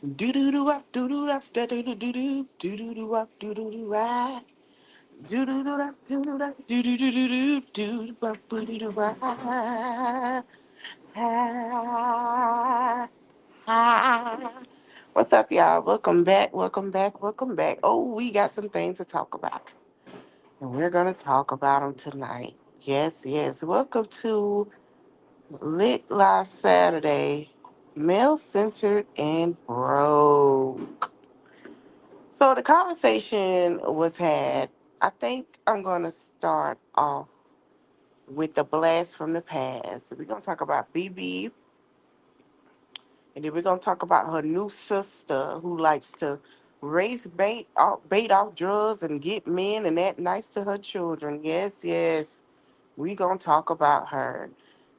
Do do do up, do do up, do do do do do do do up, do do do ah. Do do do up, do do up, do do do do do do up, do do do ah. Ah, ah. What's up, y'all? Welcome back, welcome back, welcome back. Oh, we got some things to talk about, and we're gonna talk about them tonight. Yes, yes. Welcome to Lit Live Saturday, male centered and broke. So the conversation was had. I think I'm gonna start off with the blast from the past. We're gonna talk about BB, and then we're gonna talk about her new sister who likes to race bait off drugs and get men and act nice to her children. Yes, yes. We gonna talk about her.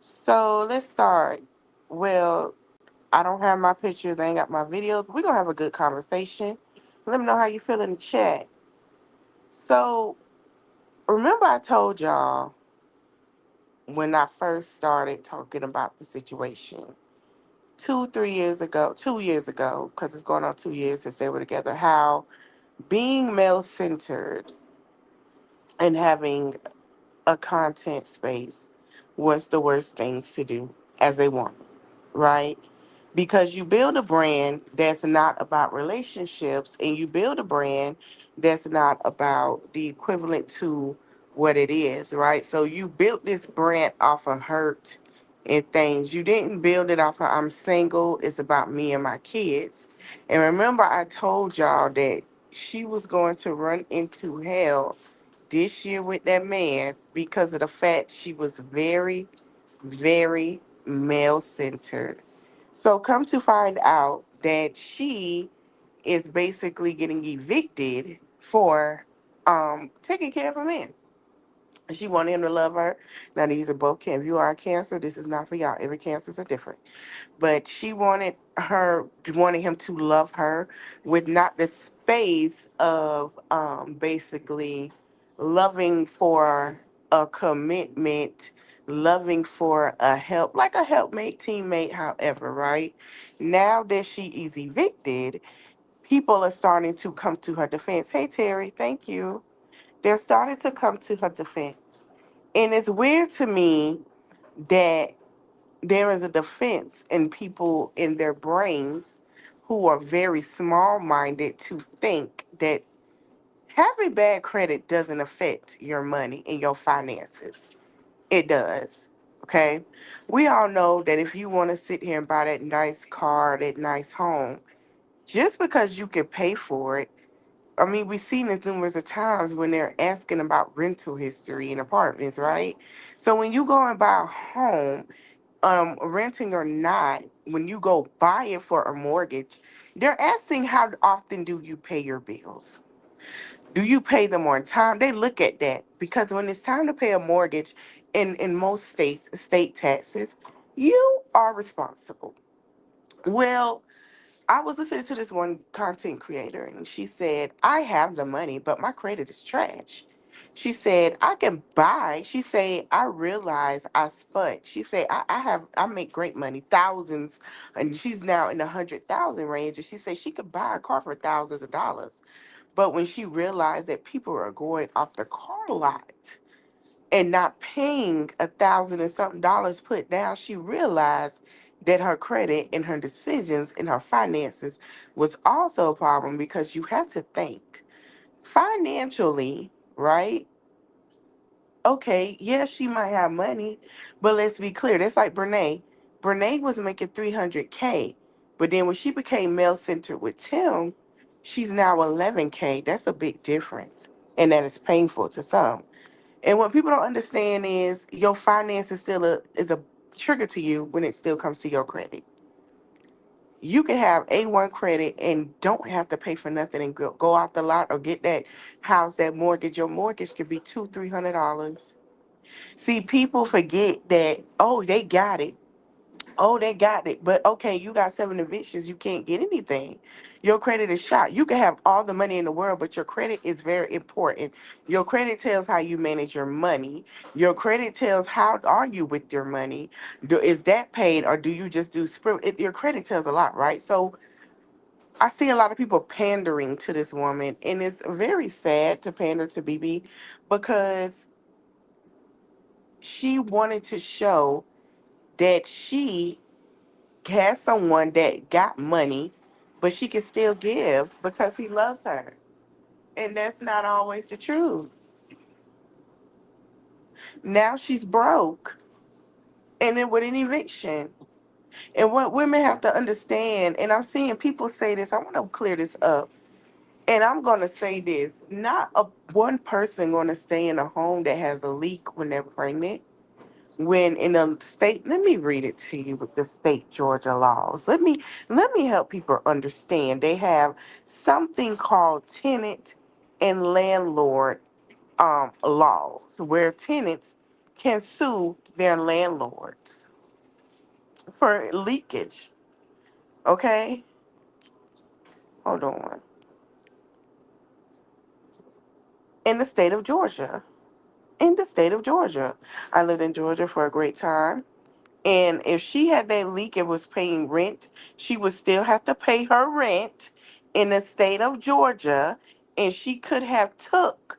So let's start. Well, I don't have my pictures, I ain't got my videos. We're gonna have a good conversation. Let me know how you feel in the chat. So remember I told y'all when I first started talking about the situation 2 3 years ago, 2 years ago, because it's going on 2 years since they were together, how being male centered and having a content space was the worst thing to do as a woman, right? Because you build a brand that's not about relationships, and you build a brand that's not about the equivalent to what it is, right? So you built this brand off of hurt and things. You didn't build it off of I'm single, it's about me and my kids. And remember I told y'all that she was going to run into hell this year with that man because of the fact she was very, very male centered. So come to find out that she is basically getting evicted for taking care of a man. She wanted him to love her. Now these are both cancer. If you are a cancer, this is not for y'all. Every cancers are different. But she wanted him to love her with not the space of basically loving for a commitment, loving for a help, like a helpmate, teammate, however, right? Now that she is evicted, people are starting to come to her defense. Hey Terry, thank you. They're starting to come to her defense. And it's weird to me that there is a defense in people in their brains who are very small minded to think that having bad credit doesn't affect your money and your finances. It does. Okay. We all know that if you want to sit here and buy that nice car, that nice home, just because you can pay for it, I mean, we've seen this numerous of times when they're asking about rental history in apartments, right? So when you go and buy a home, renting or not, when you go buy it for a mortgage, they're asking how often do you pay your bills? Do you pay them on time? They look at that because when it's time to pay a mortgage in most states, state taxes, you are responsible. Well, I was listening to this one content creator, and she said, I have the money, but my credit is trash. She said, I can buy. She said, I realize I spud. She said, I make great money, thousands, and she's now in the 100,000 range. And she said she could buy a car for thousands of dollars. But when she realized that people are going off the car lot and not paying 1,000 and something dollars put down, she realized that her credit and her decisions and her finances was also a problem because you have to think financially, right? Okay, yes, she might have money, but let's be clear. That's like Bernay. Bernay was making 300K, but then when she became male centered with Tim, she's now 11K. That's a big difference, and that is painful to some. And what people don't understand is your finance is a trigger to you when it still comes to your credit. You can have A1 credit and don't have to pay for nothing and go out the lot or get that house, that mortgage. Your mortgage could be $200-300. See, people forget that, oh, they got it. Oh, they got it. But okay, you got 7 evictions, you can't get anything. Your credit is shot. You can have all the money in the world, but your credit is very important. Your credit tells how you manage your money. Your credit tells how are you with your money. Is that paid or do you just do spirit? Your credit tells a lot, right? So I see a lot of people pandering to this woman, and it's very sad to pander to BB because she wanted to show that she has someone that got money, but she can still give because he loves her. And that's not always the truth. Now she's broke and then with an eviction. And what women have to understand, and I'm seeing people say this, I want to clear this up. And I'm gonna say this: not a one person gonna stay in a home that has a leak when they're pregnant. When in a state, let me read it to you with the state Georgia laws. Let me help people understand. They have something called tenant and landlord laws, where tenants can sue their landlords for leakage. Okay, hold on. In the state of Georgia. In the state of Georgia. I lived in Georgia for a great time. And if she had that leak and was paying rent, she would still have to pay her rent in the state of Georgia. And she could have took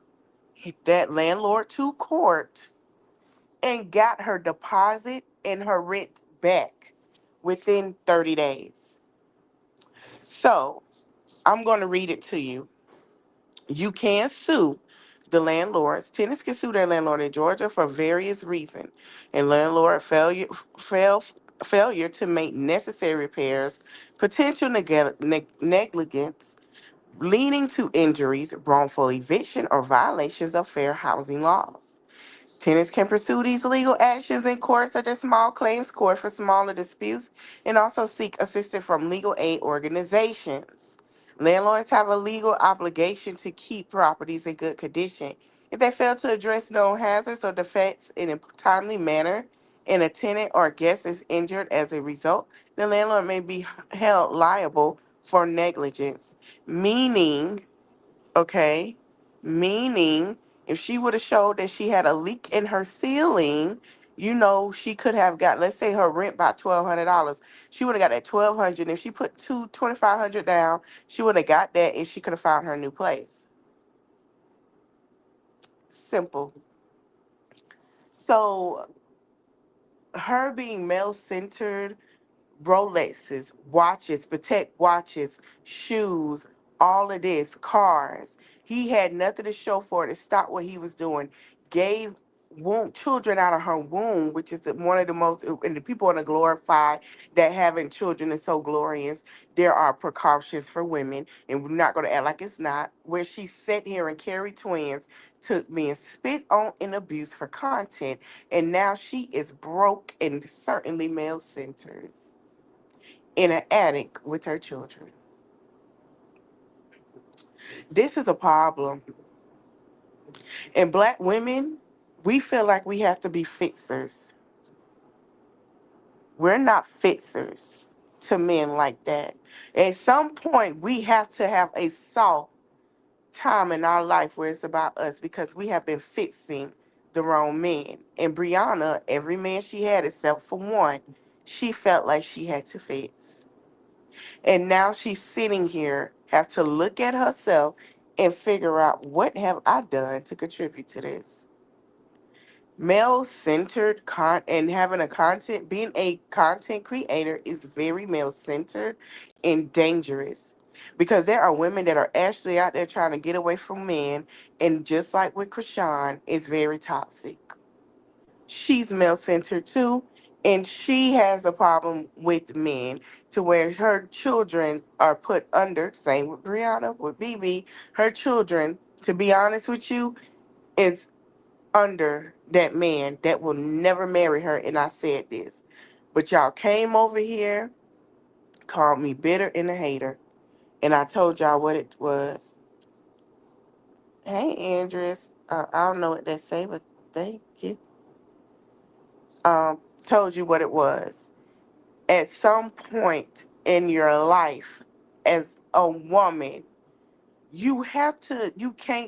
that landlord to court and got her deposit and her rent back within 30 days. So I'm going to read it to you. You can sue the landlords. Tenants can sue their landlord in Georgia for various reasons. And landlord failure to make necessary repairs, potential negligence, leading to injuries, wrongful eviction, or violations of fair housing laws. Tenants can pursue these legal actions in court, such as small claims court for smaller disputes, and also seek assistance from legal aid organizations. Landlords have a legal obligation to keep properties in good condition. If they fail to address known hazards or defects in a timely manner, and a tenant or guest is injured as a result, the landlord may be held liable for negligence, meaning, okay? Meaning, if she would have showed that she had a leak in her ceiling, she could have got, let's say her rent by $1,200. She would have got that 1,200. If she put 2,500 down, she would have got that and she could have found her new place. Simple. So her being male centered, Rolexes, watches, Patek watches, shoes, all of this, cars. He had nothing to show for it to stop what he was doing. Gave children out of her womb, which is one of the most, and the people want to glorify that having children is so glorious. There are precautions for women, and we're not going to act like it's not. Where she sat here and carried twins, took being spit on and abused for content, and now she is broke and certainly male centered in an attic with her children. This is a problem. And black women, we feel like we have to be fixers. We're not fixers to men like that. At some point, we have to have a soft time in our life where it's about us because we have been fixing the wrong men. And Brianna, every man she had except for one, she felt like she had to fix. And now she's sitting here, have to look at herself and figure out what have I done to contribute to this. Male centered and having being a content creator is very male centered and dangerous because there are women that are actually out there trying to get away from men. And just like with Krishan, it's very toxic. She's male centered too, and she has a problem with men to where her children are put under. Same with Brianna, with BB. Her children, to be honest with you, is under that man that will never marry her. And I said this, but y'all came over here, called me bitter and a hater, and I told y'all what it was. Hey, Andres, I don't know what they say, but thank you. Told you what it was. At some point in your life as a woman, you can't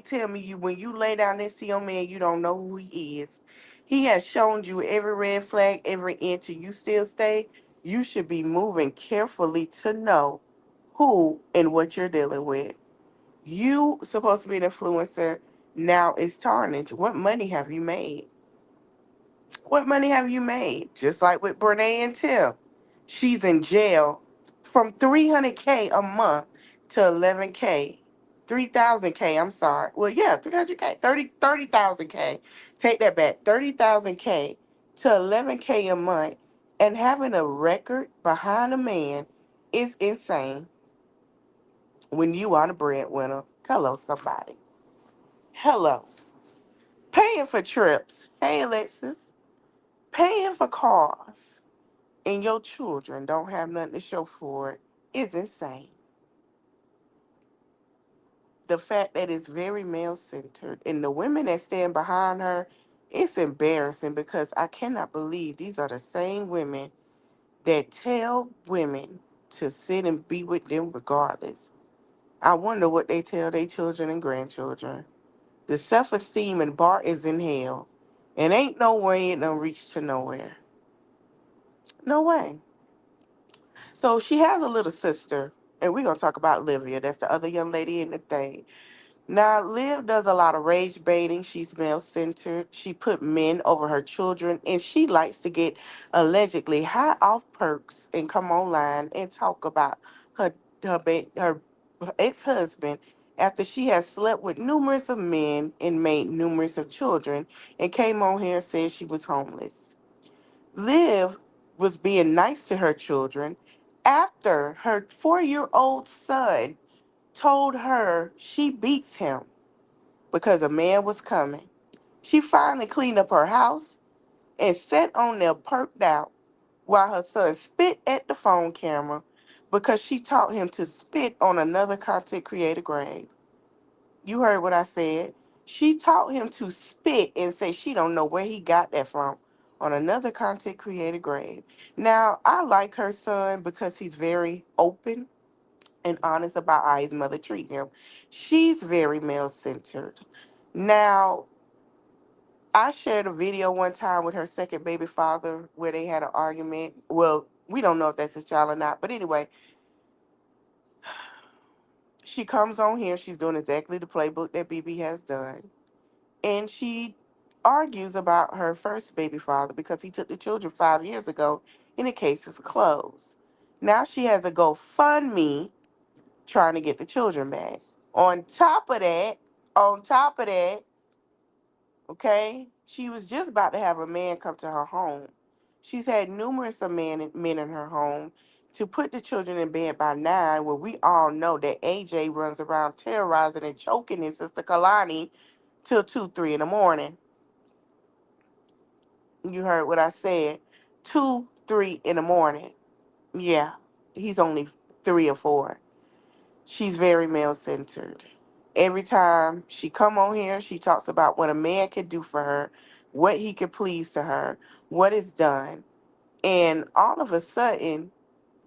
tell me when you lay down next to your man, you don't know who he is. He has shown you every red flag, every inch, and you still stay. You should be moving carefully to know who and what you're dealing with. You supposed to be an influencer. Now it's tarnished. What money have you made? What money have you made? Just like with Bnee and Tim. She's in jail from 300K a month to 11K. 3,000K, I'm sorry. Well, yeah, 300K, 30,000K. Take that back. 30,000K to 11K a month. And having a record behind a man is insane when you are the breadwinner. Hello, somebody. Hello. Paying for trips. Hey, Alexis. Paying for cars and your children don't have nothing to show for it is insane. The fact that it's very male centered and the women that stand behind her, it's embarrassing because I cannot believe these are the same women that tell women to sit and be with them regardless. I wonder what they tell their children and grandchildren. The self esteem and bar is in hell. And ain't no way it done reach to nowhere. No way. So she has a little sister, and we're gonna talk about Livia. That's the other young lady in the thing. Now, Liv does a lot of rage baiting. She's male centered. She put men over her children, and she likes to get allegedly high off perks and come online and talk about her her ex husband after she has slept with numerous of men and made numerous of children, and came on here and said she was homeless. Liv was being nice to her children after her 4-year-old son told her she beats him because a man was coming. She finally cleaned up her house and sat on there perked out while her son spit at the phone camera because she taught him to spit on another content creator grave. You heard what I said. She taught him to spit and say she don't know where he got that from on another content creator grave. Now, I like her son because he's very open and honest about how his mother treat him. She's very male centered. Now, I shared a video one time with her second baby father where they had an argument. Well, we don't know if that's his child or not, but anyway, she comes on here. She's doing exactly the playbook that BB has done. And she argues about her first baby father because he took the children 5 years ago and the case is closed. Now she has a GoFundMe trying to get the children back. On top of that, on top of that, okay, she was just about to have a man come to her home. She's had numerous of men in her home to put the children in bed by 9, where we all know that AJ runs around terrorizing and choking his sister Kalani till 2, 3 in the morning. You heard what I said. 2, 3 in the morning. Yeah, he's only 3 or 4. She's very male centered. Every time she come on here, she talks about what a man can do for her, what he can please to her, what is done. And all of a sudden,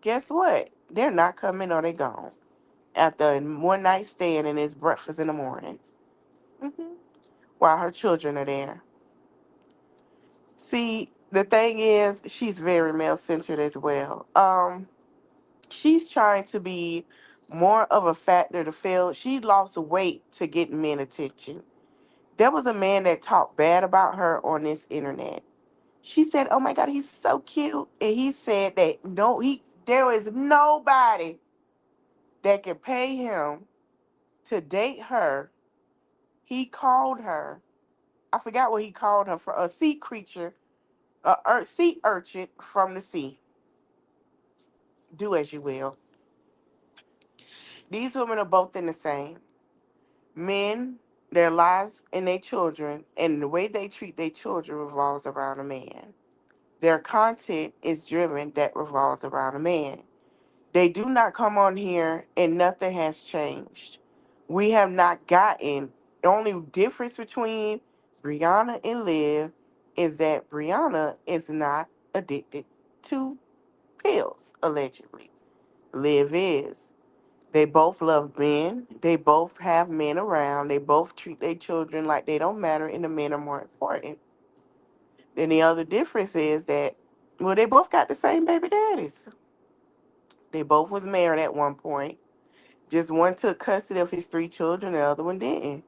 guess what? They're not coming or they gone. After a one night stand and it's breakfast in the morning. hmm While her children are there. See, the thing is, she's very male centered as well. She's trying to be more of a factor to fill. She lost weight to get men attention. There was a man that talked bad about her on this internet. She said, "Oh my God, he's so cute," and he said that there is nobody that can pay him to date her. He called her. I forgot what he called her for, a sea creature, sea urchin from the sea. Do as you will. These women are both in the same. Men, their lives and their children, and the way they treat their children revolves around a man. Their content is driven that revolves around a man. They do not come on here and nothing has changed. We have not gotten, the only difference between Brianna and Liv is that Brianna is not addicted to pills, allegedly. Liv is. They both love men. They both have men around. They both treat their children like they don't matter and the men are more important. Then the other difference is that, well, they both got the same baby daddies. They both was married at one point. Just one took custody of his three children, the other one didn't.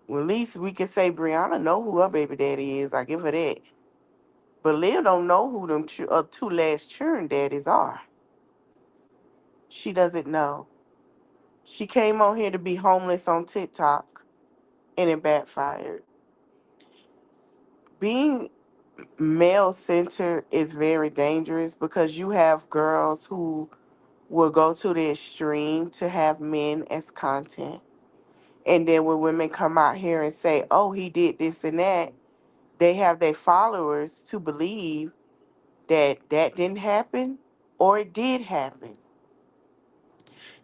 Well, at least we can say Brianna know who her baby daddy is. I give her that. But Liv don't know who them two last children daddies are. She doesn't know. She came on here to be homeless on TikTok, and it backfired. Being male centered is very dangerous because you have girls who will go to the extreme to have men as content. And then when women come out here and say, oh, he did this and that, they have their followers to believe that that didn't happen or it did happen.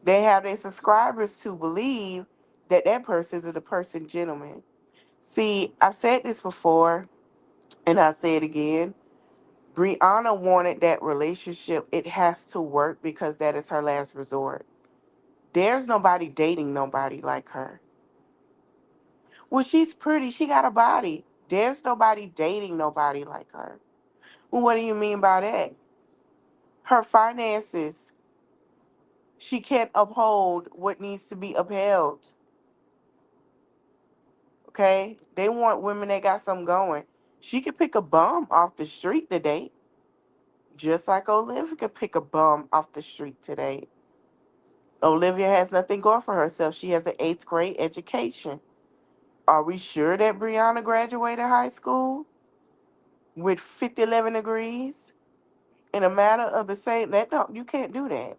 They have their subscribers to believe that that person is a person gentleman. See, I've said this before and I'll say it again. Brianna wanted that relationship. It has to work because that is her last resort. There's nobody dating nobody like her. Well, she's pretty. She got a body. There's nobody dating nobody like her. Well, what do you mean by that? Her finances. She can't uphold what needs to be upheld. Okay? They want women that got something going. She could pick a bum off the street today. Just like Olivia could pick a bum off the street today. Olivia has nothing going for herself. She has an eighth grade education. Are we sure that Brianna graduated high school with 50, 11 degrees in a matter of the same? That don't, you can't do that.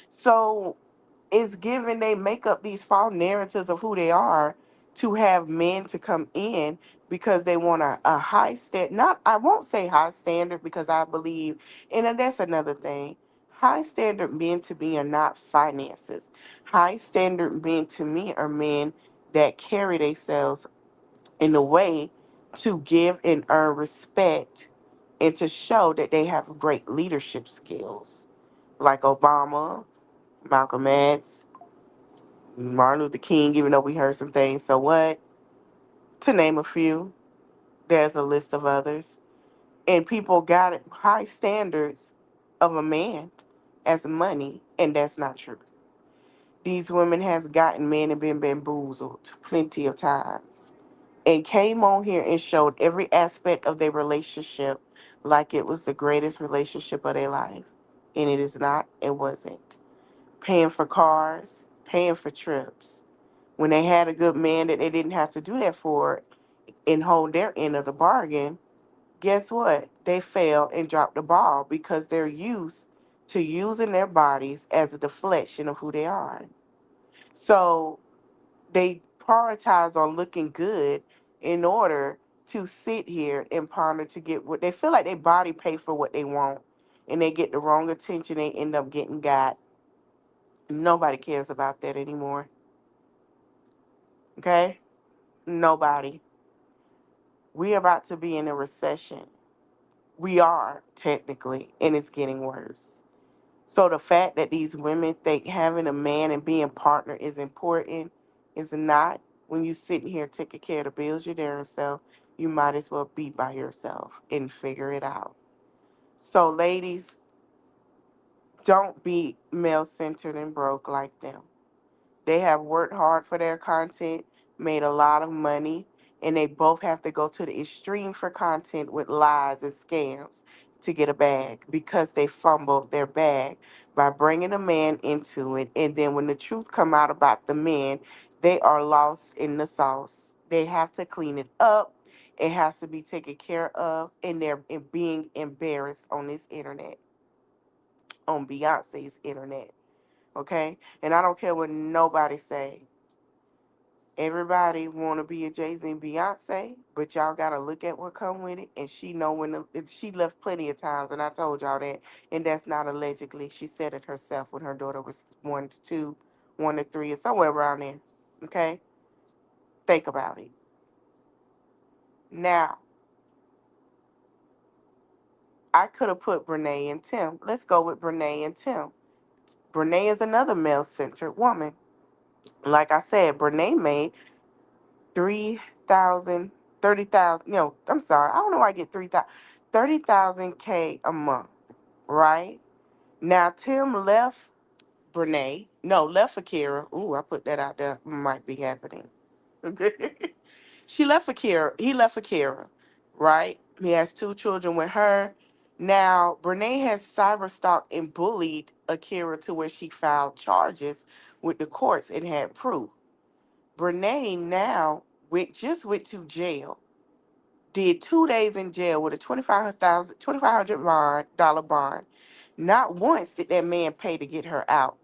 So it's given they make up these false narratives of who they are to have men to come in because they want a high not I won't say high standard because I believe, and then that's another thing. High standard men to me are not finances. High standard men to me are men that carry themselves in a way to give and earn respect and to show that they have great leadership skills. Like Obama, Malcolm X, Martin Luther King, even though we heard some things. So what? To name a few, there's a list of others. And people got high standards of a man as money, and that's not true. These women has gotten men and been bamboozled plenty of times and came on here and showed every aspect of their relationship like it was the greatest relationship of their life. And it is not, it wasn't. Paying for cars, paying for trips. When they had a good man that they didn't have to do that for and hold their end of the bargain, guess what? They fell and dropped the ball because they're used to using their bodies as a deflection of who they are. So they prioritize on looking good in order to sit here and ponder to get what they feel like their body pay for what they want and they get the wrong attention they end up getting got. Nobody cares about that anymore. Okay? Nobody. We about to be in a recession. We are technically, and it's getting worse. So the fact that these women think having a man and being partner is important is not. When you sitting here taking care of the bills your damn self, you might as well be by yourself and figure it out. So ladies, don't be male centered and broke like them. They have worked hard for their content, made a lot of money, and they both have to go to the extreme for content with lies and scams to get a bag because they fumbled their bag by bringing a man into it. And then when the truth come out about the men, they are lost in the sauce. They have to clean it up. It has to be taken care of, and they're being embarrassed on this internet, on Beyonce's internet. Okay, and I don't care what nobody say. Everybody want to be a Jay-Z and Beyonce, but y'all got to look at what come with it. And she know she left plenty of times, and I told y'all that. And that's not allegedly. She said it herself when her daughter was 1 to 2, 1 to 3, or somewhere around there. Okay? Think about it. Now, I could have put Bnee and Tim. Let's go with Bnee and Tim. Bnee is another male-centered woman. Like I said, Bnee made 3,000, 30,000. No, I'm sorry. I don't know why I get 3,000, 30,000 K a month, right? Now Tim left Bnee. No, left Akira. Ooh, I put that out there. Might be happening. She left Akira. He left Akira, right? He has two children with her. Now, Bnee has cyberstalked and bullied Akira to where she filed charges with the courts and had proof. Bnee now went to jail. Did 2 days in jail with a $2,500 bond. Not once did that man pay to get her out.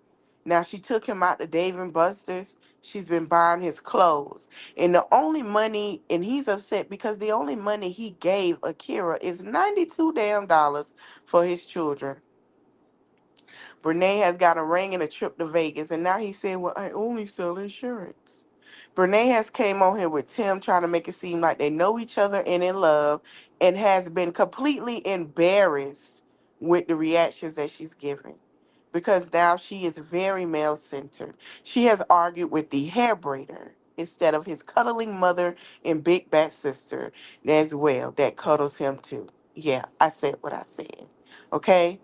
Now she took him out to Dave and Buster's. She's been buying his clothes. And the only money, and he's upset because the only money he gave Akira is 92 damn dollars for his children. Bnee has got a ring and a trip to Vegas, and now he said, "Well, I only sell insurance." Bnee has came on here with Tim trying to make it seem like they know each other and in love, and has been completely embarrassed with the reactions that she's giving because now she is very male centered. She has argued with the hair braider instead of his cuddling mother and big bad sister as well that cuddles him too. Yeah, I said what I said. Okay?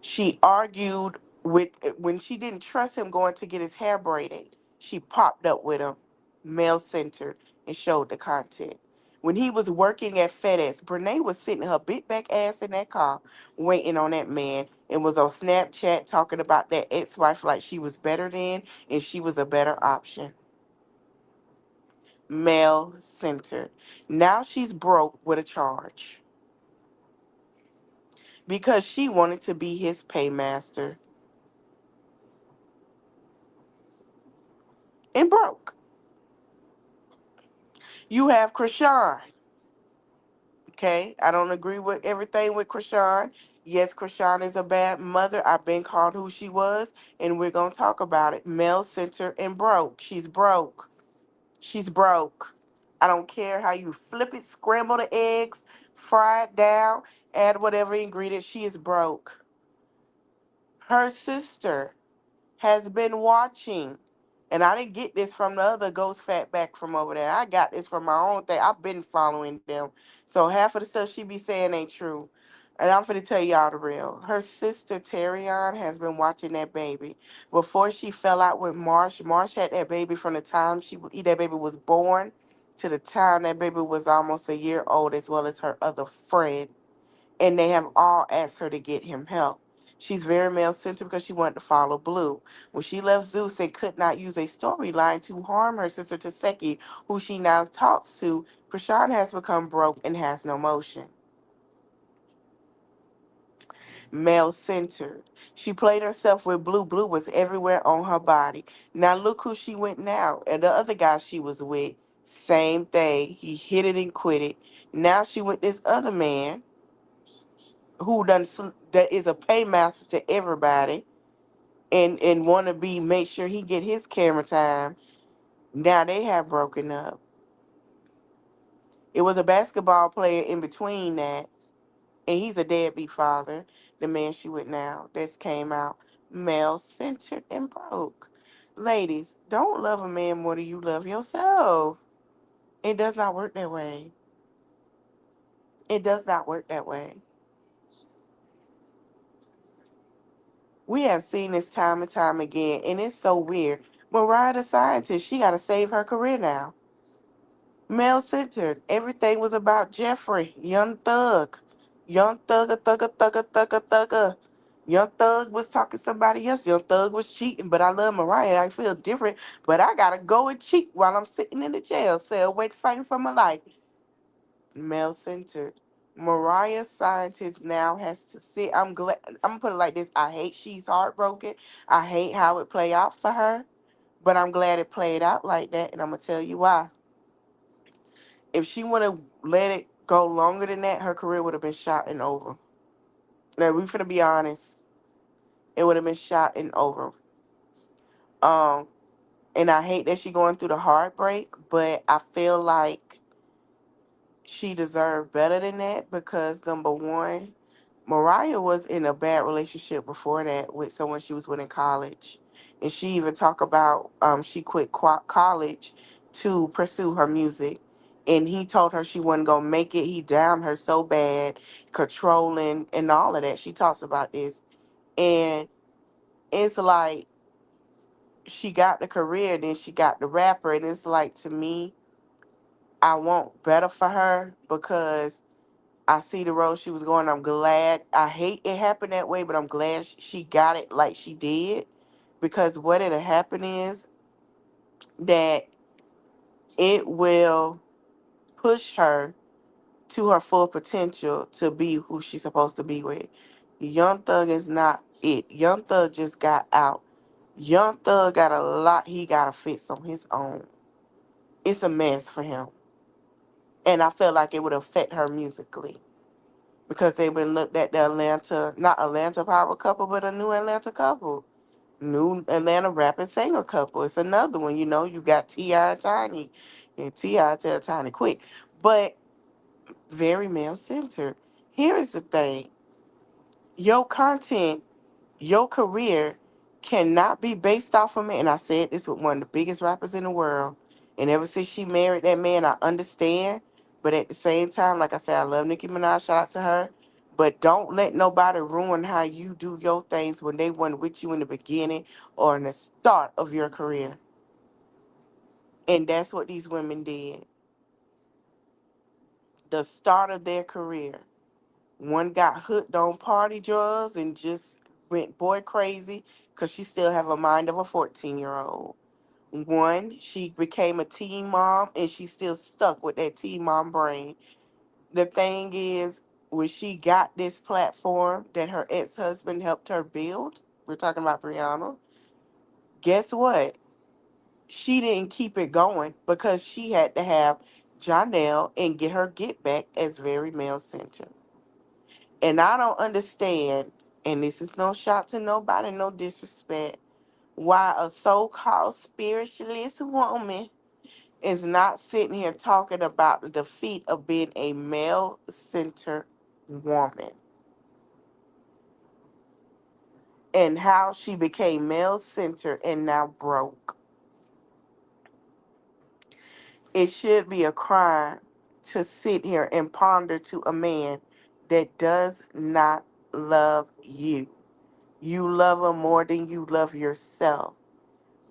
She argued with when she didn't trust him going to get his hair braided. She popped up with him, male centered, and showed the content. When he was working at FedEx, Bnee was sitting her big back ass in that car waiting on that man and was on Snapchat talking about that ex-wife like she was better than and she was a better option. Male centered. Now she's broke with a charge because she wanted to be his paymaster and broke. You have Krishan. Okay, I don't agree with everything with Krishan. Yes, Krishan is a bad mother. I've been called who she was, and we're gonna talk about it. Male centered and broke. She's broke. She's broke. I don't care how you flip it, scramble the eggs, fry it down, add whatever ingredients. She is broke. Her sister has been watching. And I didn't get this from the other ghost fat back from over there. I got this from my own thing. I've been following them. So half of the stuff she be saying ain't true. And I'm finna tell y'all the real. Her sister Terrion has been watching that baby. Before she fell out with Marsh, Marsh had that baby from the time that baby was born to the time that baby was almost a year old, as well as her other friend, and they have all asked her to get him help. She's very male centered because she wanted to follow Blue. When she left Zeus and could not use a storyline to harm her sister Taseki, who she now talks to, Krishan has become broke and has no motion. Male centered. She played herself with Blue. Blue was everywhere on her body. Now look who she went now. And the other guy she was with, same thing. He hit it and quit it. Now she with this other man that is a paymaster to everybody and want to be make sure he get his camera time. Now they have broken up. It was a basketball player in between that, and he's a deadbeat father. The man she with now that's came out male centered and broke. Ladies, don't love a man more than you love yourself. It does not work that way. It does not work that way. We have seen this time and time again, and it's so weird. Mariah the Scientist, she got to save her career now. Male centered. Everything was about Jeffrey, young thug. Young thugger, thugger, thugger, thugger, thugger. Young Thug was talking to somebody else. Young Thug was cheating, but I love Mariah. I feel different, but I gotta go and cheat while I'm sitting in the jail cell, waiting, fighting for my life. Male centered. Mariah Scientist now has to sit. I'm glad. I'm gonna put it like this. I hate she's heartbroken. I hate how it play out for her, but I'm glad it played out like that, and I'm gonna tell you why. If she would have let it go longer than that, her career would have been shot and over. Now we finna be honest. It would have been shot and over. Um, and I hate that she going through the heartbreak, but I feel like she deserved better than that because number one, Mariah was in a bad relationship before that with someone she was with in college, and she even talked about she quit college to pursue her music, and he told her she wasn't gonna make it. He downed her so bad, controlling and all of that. She talks about this, And it's like she got the career, then she got the rapper, and it's like, to me, I want better for her because I see the road she was going. I'm glad. I hate it happened that way, but I'm glad she got it like she did, because what it'll happen is that it will push her to her full potential to be who she's supposed to be with. Young Thug is not it. Young Thug just got out. Young Thug got a lot he gotta fix on his own. It's a mess for him. And I feel like it would affect her musically. Because they've been looked at the Atlanta, not Atlanta power couple, but a new Atlanta couple. New Atlanta rap and singer couple. It's another one, you got T.I. and Tiny. And T.I. tell Tiny quick. But very male centered. Here is the thing. Your content, your career cannot be based off of me. And I said this with one of the biggest rappers in the world. And ever since she married that man, I understand. But at the same time, like I said, I love Nicki Minaj. Shout out to her. But don't let nobody ruin how you do your things when they weren't with you in the beginning or in the start of your career. And that's what these women did. The start of their career. One got hooked on party drugs and just went boy crazy because she still have a mind of a 14-year-old. One, she became a teen mom and she's still stuck with that teen mom brain. The thing is, when she got this platform that her ex-husband helped her build, we're talking about Brianna, guess what? She didn't keep it going because she had to have Janelle and get her get back as very male centered. And I don't understand, and this is no shot to nobody, no disrespect, why a so-called spiritualist woman is not sitting here talking about the defeat of being a male-centered woman and how she became male-centered and now broke. It should be a crime to sit here and ponder to a man that does not love you. You love him more than you love yourself.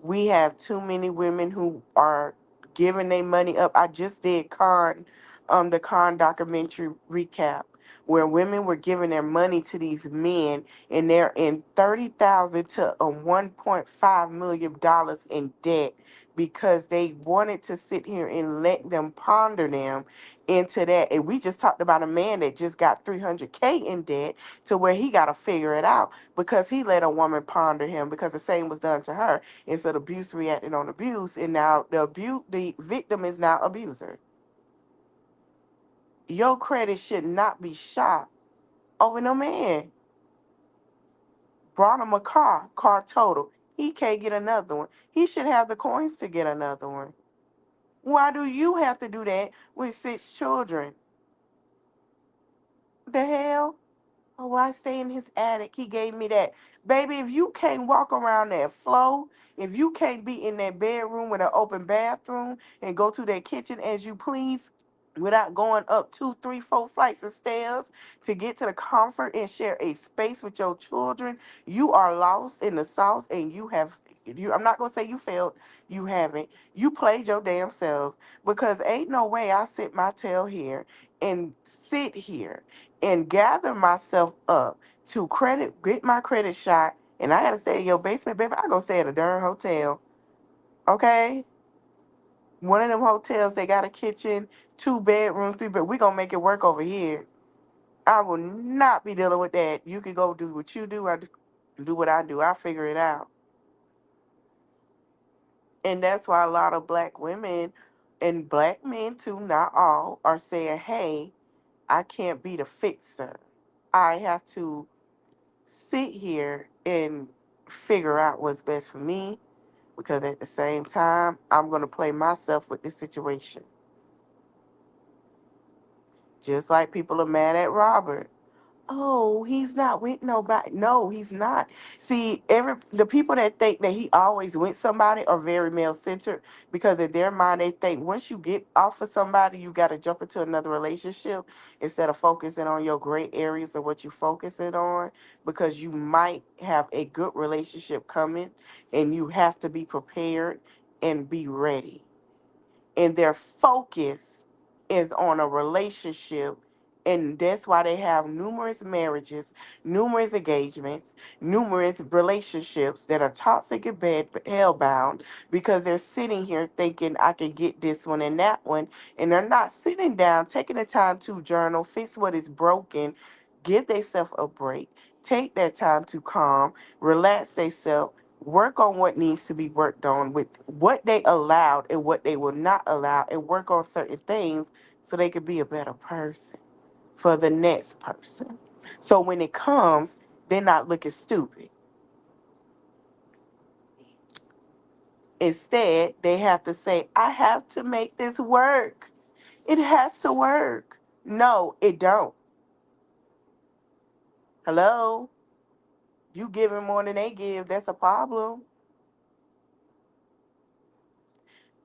We have too many women who are giving their money up. I just did the Con documentary recap where women were giving their money to these men and they're in 30,000 to $1.5 million in debt because they wanted to sit here and let them ponder them into that. And we just talked about a man that just got 300K in debt to where he got to figure it out because he let a woman ponder him because the same was done to her. Instead of abuse reacted on abuse, and now the victim is now abuser. Your credit should not be shot over no man. Brought him a car total. He can't get another one. He should have the coins to get another one. Why do you have to do that with 6 children? The hell? Oh, I stay in his attic. He gave me that. Baby, if you can't walk around that floor, if you can't be in that bedroom with an open bathroom and go to that kitchen as you please without going up 2, 3, 4 flights of stairs to get to the comfort and share a space with your children, you are lost in the sauce and I'm not gonna say you failed, you haven't. You played your damn self because ain't no way I sit my tail here and sit here and gather myself up to get my credit shot, and I gotta stay in your basement, baby. I go stay at a darn hotel, okay? One of them hotels, they got a kitchen, 2 bedroom, 3 bed. We gonna make it work over here. I will not be dealing with that. You can go do what you do. Do what I do. I figure it out. And that's why a lot of black women and black men too, not all, are saying, hey, I can't be the fixer. I have to sit here and figure out what's best for me because at the same time, I'm going to play myself with this situation. Just like people are mad at Robert. Oh, he's not with nobody. No, he's not. See, the people that think that he always with somebody are very male centered because in their mind they think once you get off of somebody, you got to jump into another relationship instead of focusing on your great areas of what you focusing on because you might have a good relationship coming and you have to be prepared and be ready, and their focus is on a relationship, and that's why they have numerous marriages, numerous engagements, numerous relationships that are toxic and bad hellbound because they're sitting here thinking I can get this one and that one, and they're not sitting down taking the time to journal, fix what is broken, give themselves a break, take that time to calm, relax themselves, work on what needs to be worked on with what they allowed and what they will not allow, and work on certain things so they could be a better person for the next person. So when it comes, they're not looking stupid. Instead, they have to say, I have to make this work. It has to work. No, it don't. Hello? You giving more than they give. That's a problem.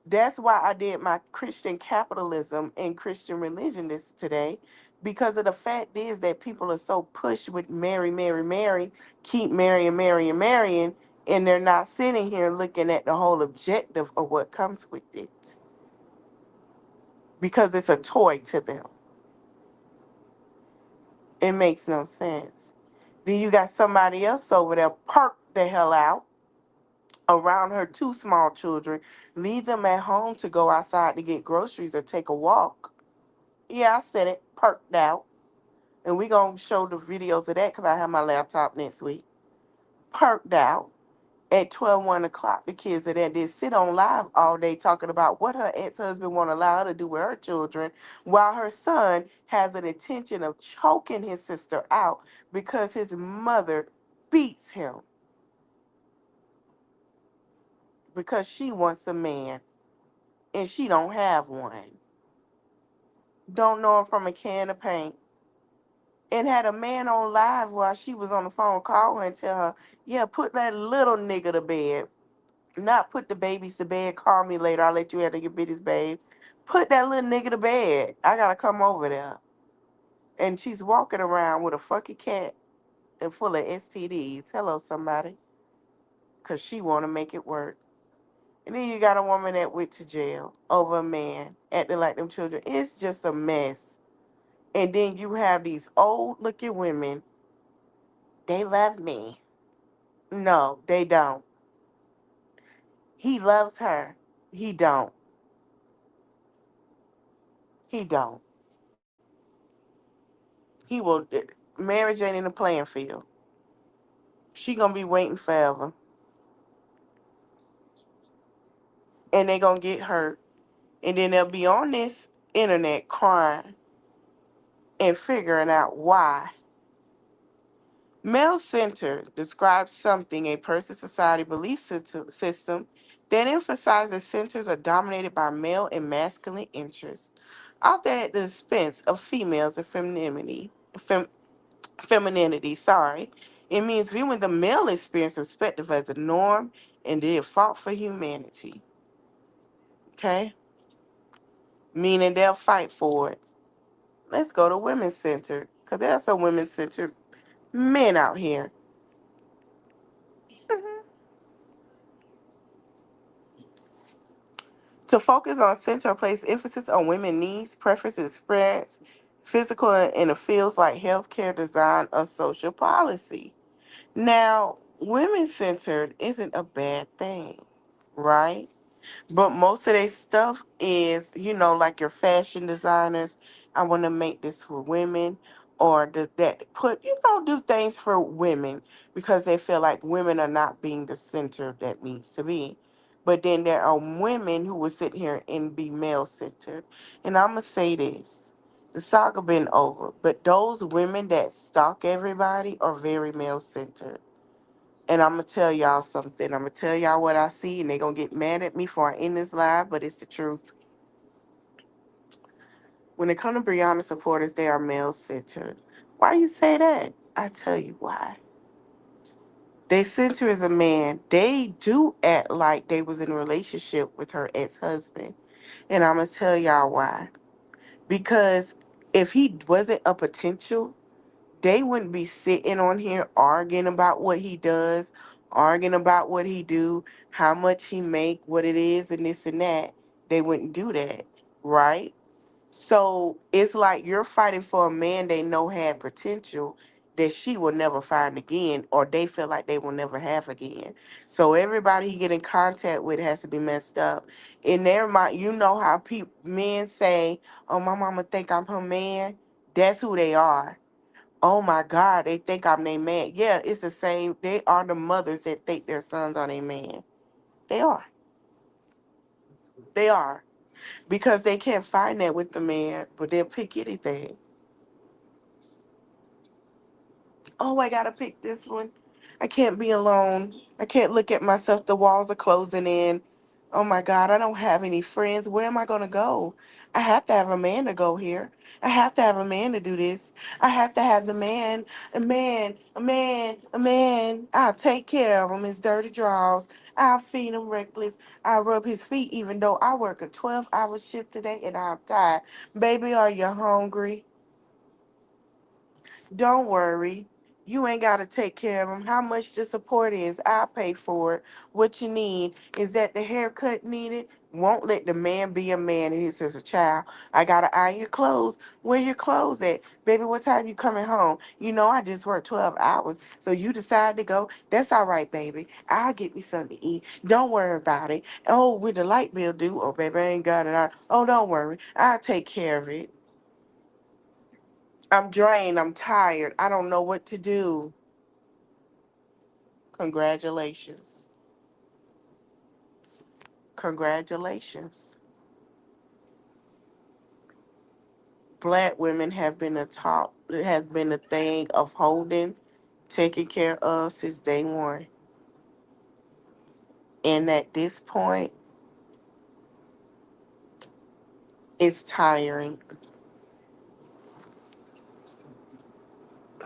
That's why I did my Christian capitalism and Christian religion this today, because of the fact is that people are so pushed with marry, marry, marry, keep marrying, marrying, marrying, and they're not sitting here looking at the whole objective of what comes with it, because it's a toy to them. It makes no sense. Then you got somebody else over there, park the hell out around her two small children, leave them at home to go outside to get groceries or take a walk. Yeah, I said it, perked out. And we going to show the videos of that because I have my laptop next week. Perked out. At 1 o'clock, the kids are there. They sit on live all day talking about what her ex-husband want to allow her to do with her children, while her son has an intention of choking his sister out because his mother beats him because she wants a man and she don't have one. Don't know him from a can of paint. And had a man on live while she was on the phone call her and tell her, yeah, put that little nigga to bed. Not put the babies to bed. Call me later. I'll let you have your business, babe. Put that little nigga to bed. I gotta come over there. And she's walking around with a fucking cat and full of STDs. Hello, somebody. Cause she wanna make it work. And then you got a woman that went to jail over a man acting like them children. It's just a mess. And then you have these old looking women. They love me. No, they don't. He loves her. He don't. He don't. He will. Marriage ain't in the playing field. She gonna be waiting forever, and they gonna get hurt, and then they'll be on this internet crying and figuring out why. Male centered describes something a person's society belief system that emphasizes centers are dominated by male and masculine interests, often at the expense of females and femininity, sorry. It means viewing the male experience perspective as a norm and the default for humanity. Okay? Meaning they'll fight for it. Let's go to women centered. Because there are some women centered men out here. Mhm. To focus on center place emphasis on women needs, preferences, experience, physical in the fields like healthcare, design, or social policy. Now, women centered isn't a bad thing, right? But most of their stuff is, like your fashion designers. I want to make this for women, or that put, do things for women because they feel like women are not being the center that needs to be. But then there are women who will sit here and be male centered. And I'm gonna say this: the saga been over, but those women that stalk everybody are very male centered. And I'm gonna tell y'all something. I'm gonna tell y'all what I see, and they gonna get mad at me for I end this live, but it's the truth. When it comes to Brianna supporters, they are male centered. Why you say that? I tell you why. They sent her as a man. They do act like they was in a relationship with her ex-husband. And I'm going to tell y'all why. Because if he wasn't a potential, they wouldn't be sitting on here arguing about what he does, arguing about what he do, how much he make, what it is, and this and that. They wouldn't do that, right? So it's like you're fighting for a man they know had potential that she will never find again, or they feel like they will never have again. So everybody he get in contact with has to be messed up. In their mind, you know how men say, "Oh, my mama think I'm her man." That's who they are. Oh my God, they think I'm their man. Yeah, it's the same. They are the mothers that think their sons are their man. They are. They are. Because they can't find that with the man, but they'll pick anything. Oh, I gotta pick this one. I can't be alone. I can't look at myself. The walls are closing in. Oh my God, I don't have any friends. Where am I gonna go? I have to have a man to go here. I have to have a man to do this. I have to have the man, a man. I'll take care of him. His dirty drawers. I'll feed him reckless. I'll rub his feet even though I work a 12-hour shift today and I'm tired. Baby, are you hungry? Don't worry. You ain't got to take care of them. How much the support is, I'll pay for it. What you need is that the haircut needed. Won't let the man be a man. He says a child. I got to iron your clothes. Where your clothes at? Baby, what time you coming home? You know, I just worked 12 hours. So you decide to go. That's all right, baby. I'll get me something to eat. Don't worry about it. Oh, with the light bill due. Oh, baby, I ain't got it. Oh, don't worry. I'll take care of it. I'm drained. I'm tired. I don't know what to do. Congratulations. Congratulations. Black women have been a top, it has been a thing of holding, taking care of since day one. And at this point, it's tiring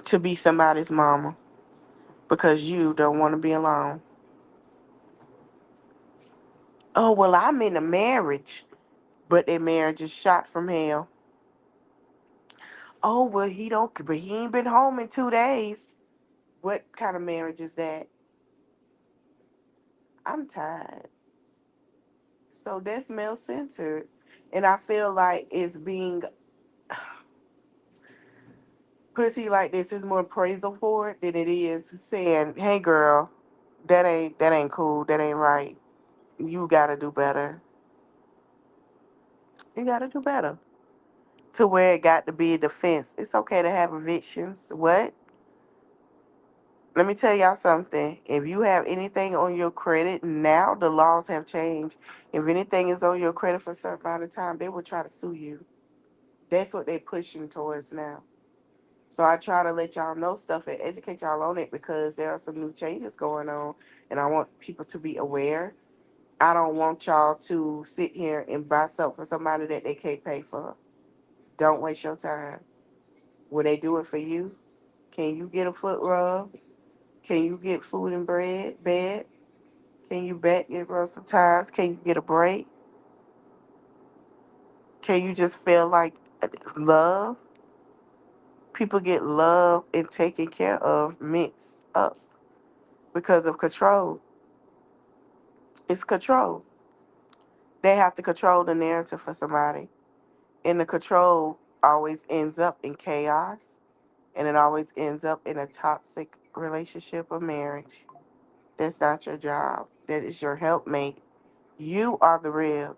to be somebody's mama because you don't want to be alone. Oh, well, I'm in a marriage, but their marriage is shot from hell. Oh, well, but he ain't been home in 2 days. What kind of marriage is that? I'm tired. So that's male centered. And I feel like it's being put to you like this is more appraisal for it than it is saying, hey girl, that ain't cool, that ain't right. You gotta do better. You gotta do better. To where it got to be a defense. It's okay to have evictions. What? Let me tell y'all something. If you have anything on your credit now, the laws have changed. If anything is on your credit for a certain amount of time, they will try to sue you. That's what they're pushing towards now. So I try to let y'all know stuff and educate y'all on it because there are some new changes going on and I want people to be aware. I don't want y'all to sit here and buy something for somebody that they can't pay for. Don't waste your time. Will they do it for you? Can you get a foot rub? Can you get food and bed? Can you back get rub sometimes? Can you get a break? Can you just feel like love? People get love and taken care of mixed up because of control. It's control. They have to control the narrative for somebody. And the control always ends up in chaos. And it always ends up in a toxic relationship or marriage. That's not your job. That is your helpmate. You are the rib.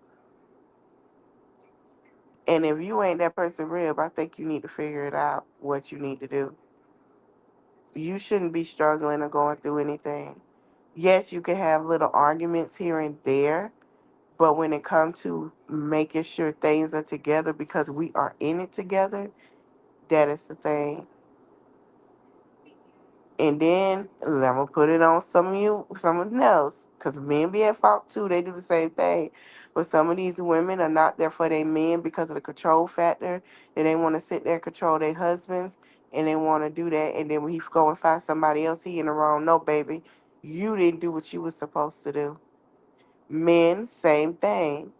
And if you ain't that person rib, I think you need to figure it out what you need to do. You shouldn't be struggling or going through anything. Yes, you can have little arguments here and there, but when it comes to making sure things are together because we are in it together, that is the thing. And then I'm gonna put it on someone else, because men be at fault too. They do the same thing. But some of these women are not there for their men because of the control factor. They want to sit there and control their husbands, and they want to do that, and then when he go and find somebody else, he in the wrong. No, baby, you didn't do what you was supposed to do. Men, same thing.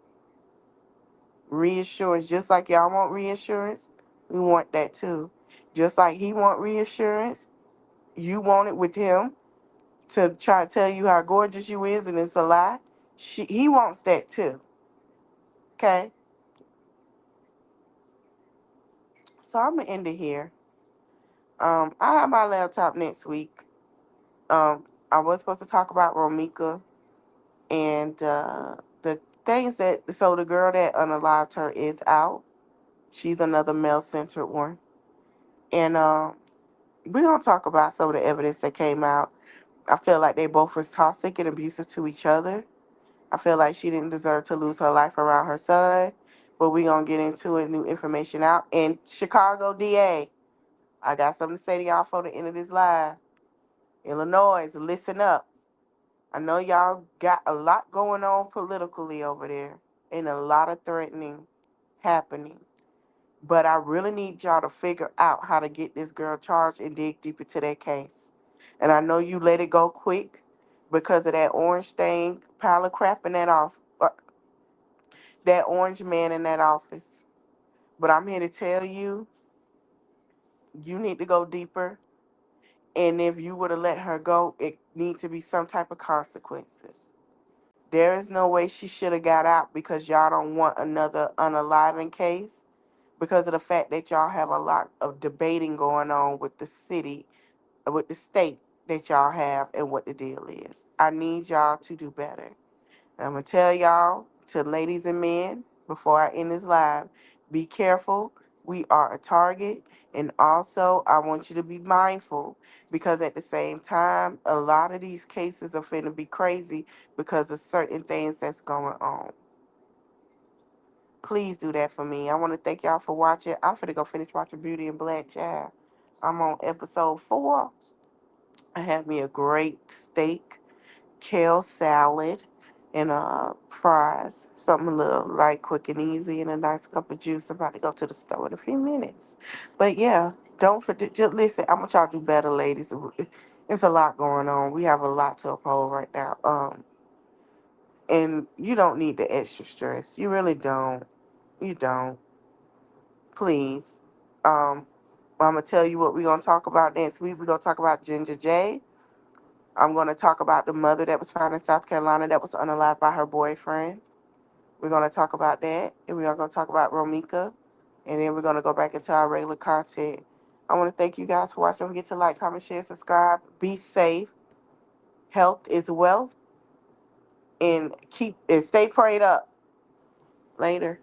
Reassurance, just like y'all want reassurance, we want that too. Just like he want reassurance, you want it with him to try to tell you how gorgeous you is, and it's a lie. He wants that too. Okay, so I'm gonna end it here. I have my laptop next week. I was supposed to talk about Romika and the things that. So the girl that unalived her is out. She's another male-centered one, and we're gonna talk about some of the evidence that came out. I feel like they both was toxic and abusive to each other. I feel like she didn't deserve to lose her life around her son, but we're gonna get into it. New information out. And Chicago DA, I got something to say to y'all for the end of this live. Illinois, listen up. I know y'all got a lot going on politically over there and a lot of threatening happening. But I really need y'all to figure out how to get this girl charged and dig deeper to that case. And I know you let it go quick because of that orange thing, pile of crap in that orange man in that office. But I'm here to tell you, you need to go deeper. And if you were to let her go, it need to be some type of consequences. There is no way she should have got out because y'all don't want another unaliving case because of the fact that y'all have a lot of debating going on with the city, with the state that y'all have and what the deal is. I need y'all to do better. And I'm going to tell y'all, to ladies and men, before I end this live, be careful. We are a target. And also, I want you to be mindful because at the same time, a lot of these cases are finna be crazy because of certain things that's going on. Please do that for me. I want to thank y'all for watching. I'm finna go finish watching Beauty and Black Child. I'm on episode 4. I had me a great steak, kale salad, and fries. Something a little light, quick, and easy, and a nice cup of juice. I'm about to go to the store in a few minutes. But yeah, don't forget. Just listen. I want y'all to do better, ladies. It's a lot going on. We have a lot to uphold right now. And you don't need the extra stress. You really don't. You don't. Please. I'm gonna tell you what we're gonna talk about next week. We're gonna talk about Ginger J. I'm gonna talk about the mother that was found in South Carolina that was unalived by her boyfriend. We're gonna talk about that, and we're gonna talk about Romika, and then we're gonna go back into our regular content. I want to thank you guys for watching. Don't forget to like, comment, share, subscribe. Be safe. Health is wealth, and stay prayed up. Later.